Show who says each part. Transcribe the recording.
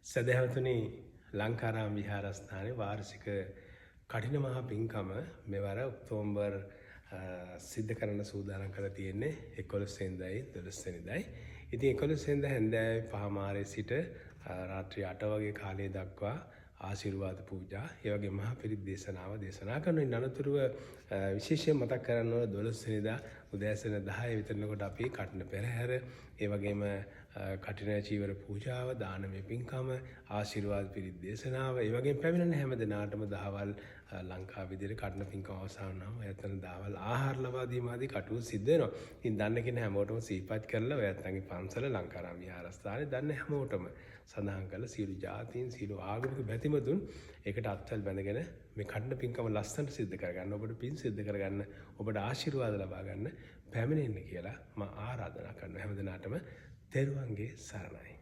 Speaker 1: සදහැවතුනි ලංකාරාම විහාරස්ථානයේ වාර්ෂික කඨින මහා පින්කම මෙවර ඔක්තෝබර් සිද්ධ කරන්න සූදානම් කරලා තියෙන්නේ 11 වෙනිදායි 12 වෙනිදායි. ඉතින් 11 වෙනිදා හැන්දෑවේ 5 මාරේ සිට රාත්‍රී 8 වගේ කාලය දක්වා ආශිර්වාද පූජා, ඒ වගේ මහා පිරිත් දේශනාව දේශනා කරන අනතුරුව විශේෂයෙන් මතක් කරන්න ඕන 12 වෙනිදා උදෑසන 10 විතරනකොට අපි කඨින පෙරහැර, ඒ වගේම කඨින චීවර පූජාව, දානමය පින්කම, ආශිර්වාද පිරිත් දේශනාව, ඒ වගේම පැමිණෙන හැම දිනාටම දහවල් ලංකාව විදිහට කඨින පින්කම අවසන් වුණාම ඔයත්න දහවල් ආහාර ලබා දීම ආදී කටයුතු සිද්ධ වෙනවා. ඉතින් දන්න කෙනා හැමෝටම සිහිපත් කරලා ඔයත්නගේ පන්සල ලංකාරාම විහාරස්ථානයේ දන්න හැමෝටම සඳහන් කරලා සියලු ජාතීන් සියලු ආගමික බැතිමතුන් ඒකට අත්වල බැඳගෙන මේ කඨින පින්කම ලස්සනට සිද්ධ කරගන්න, ඔබට පින් සිද්ධ කරගන්න, ඔබට ආශිර්වාද ලබා ගන්න පැමිණෙන්න කියලා මම ආරාධනා කරනවා. හැම දිනාටම තෙරුවන්ගේ සරණයි.